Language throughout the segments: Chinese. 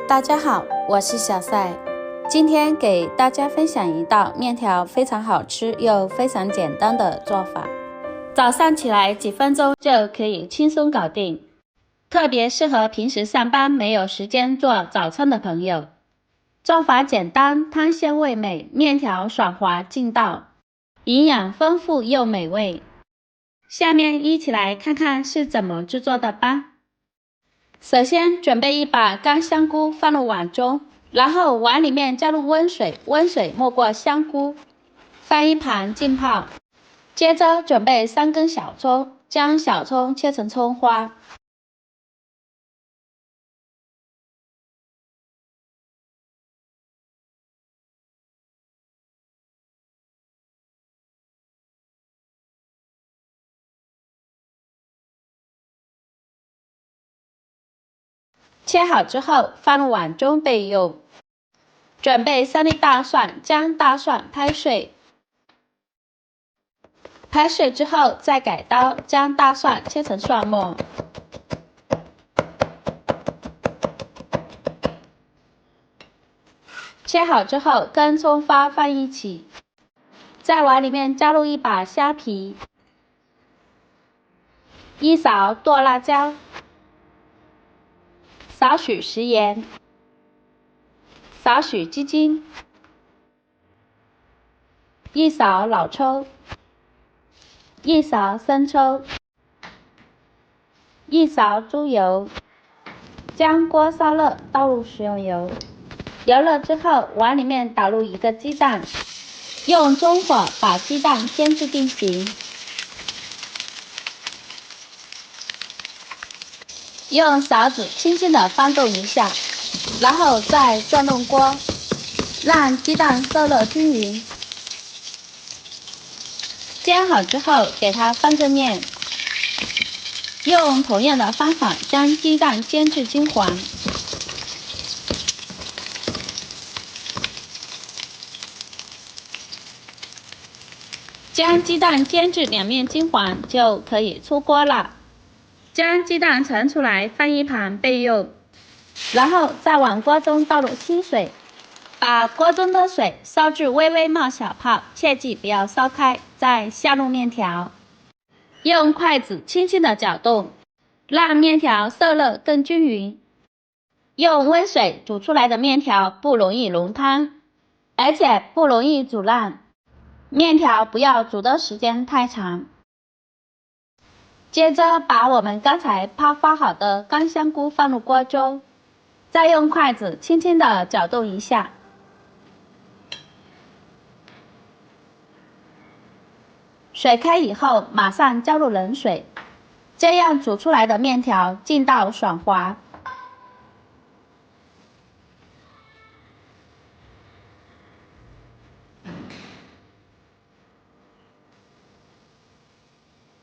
大家好，我是小赛，今天给大家分享一道面条非常好吃又非常简单的做法，早上起来几分钟就可以轻松搞定，特别适合平时上班没有时间做早餐的朋友。做法简单，汤鲜味美，面条爽滑劲道，营养丰富又美味。下面一起来看看是怎么制作的吧。首先准备一把干香菇放入碗中，然后碗里面加入温水，温水没过香菇，放一旁浸泡。接着准备3根小葱，将小葱切成葱花。切好之后放入碗中备用。准备3粒大蒜，将大蒜拍碎。拍碎之后再改刀，将大蒜切成蒜末。切好之后跟葱花放一起，在碗里面加入一把虾皮，一勺剁辣椒，少许食盐，少许鸡精，一勺老抽，一勺生抽，一勺猪油。将锅烧热，倒入食用油，油热之后碗里面倒入1个鸡蛋，用中火把鸡蛋煎至定型，用勺子轻轻地翻动一下，然后再转动锅，让鸡蛋受热均匀。煎好之后给它翻个面，用同样的方法将鸡蛋煎至金黄。将鸡蛋煎至两面金黄就可以出锅了。将鸡蛋盛出来放一旁备用，然后再往锅中倒入清水，把锅中的水烧至微微冒小泡，切记不要烧开，再下入面条，用筷子轻轻的搅动，让面条受热更均匀。用温水煮出来的面条不容易浓汤，而且不容易煮烂。面条不要煮的时间太长。接着把我们刚才泡发好的干香菇放入锅中，再用筷子轻轻的搅动一下。水开以后马上加入冷水，这样煮出来的面条劲道爽滑。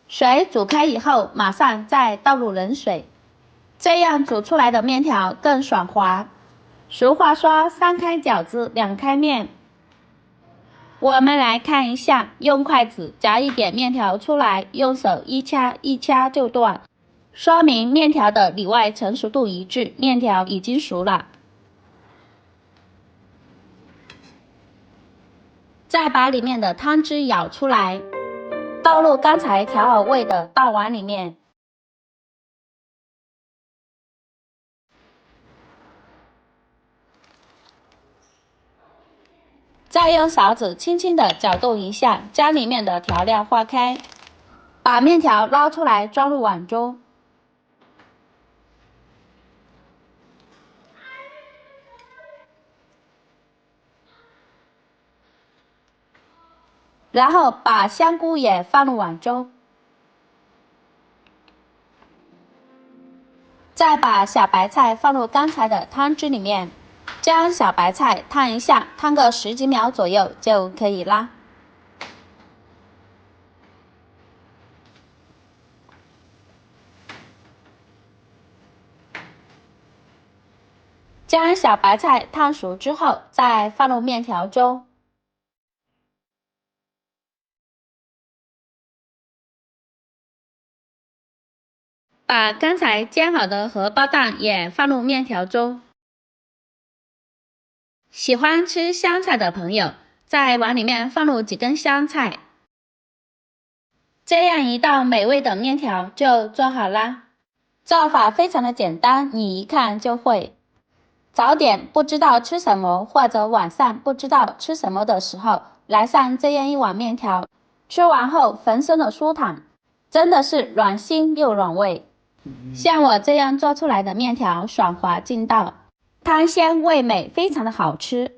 水煮开以后马上再倒入冷水，这样煮出来的面条更爽滑。俗话说3开饺子2开面，我们来看一下，用筷子夹一点面条出来，用手一掐一掐就断，说明面条的里外成熟度一致，面条已经熟了。再把里面的汤汁舀出来，倒入刚才调好味的大碗里面，再用勺子轻轻的搅动一下，将里面的调料化开，把面条捞出来装入碗中。然后把香菇也放入碗中，再把小白菜放入刚才的汤汁里面，将小白菜烫一下，烫个10几秒左右就可以啦。将小白菜烫熟之后，再放入面条中。把刚才煎好的荷包蛋也放入面条中，喜欢吃香菜的朋友，在碗里面放入几根香菜，这样一道美味的面条就做好啦。做法非常的简单，你一看就会。早点不知道吃什么，或者晚上不知道吃什么的时候，来上这样一碗面条，吃完后浑身的舒坦，真的是软心又软胃。像我这样做出来的面条爽滑劲道，汤鲜味美，非常的好吃。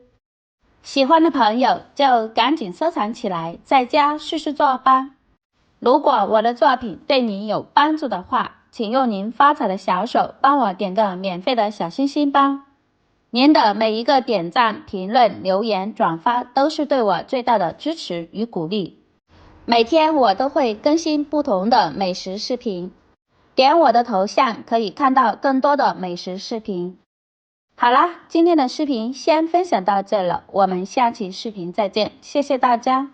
喜欢的朋友就赶紧收藏起来，在家试试做吧。如果我的作品对您有帮助的话，请用您发财的小手帮我点个免费的小心心吧。您的每一个点赞、评论、留言、转发都是对我最大的支持与鼓励。每天我都会更新不同的美食视频，点我的头像可以看到更多的美食视频。好啦，今天的视频先分享到这了，我们下期视频再见，谢谢大家。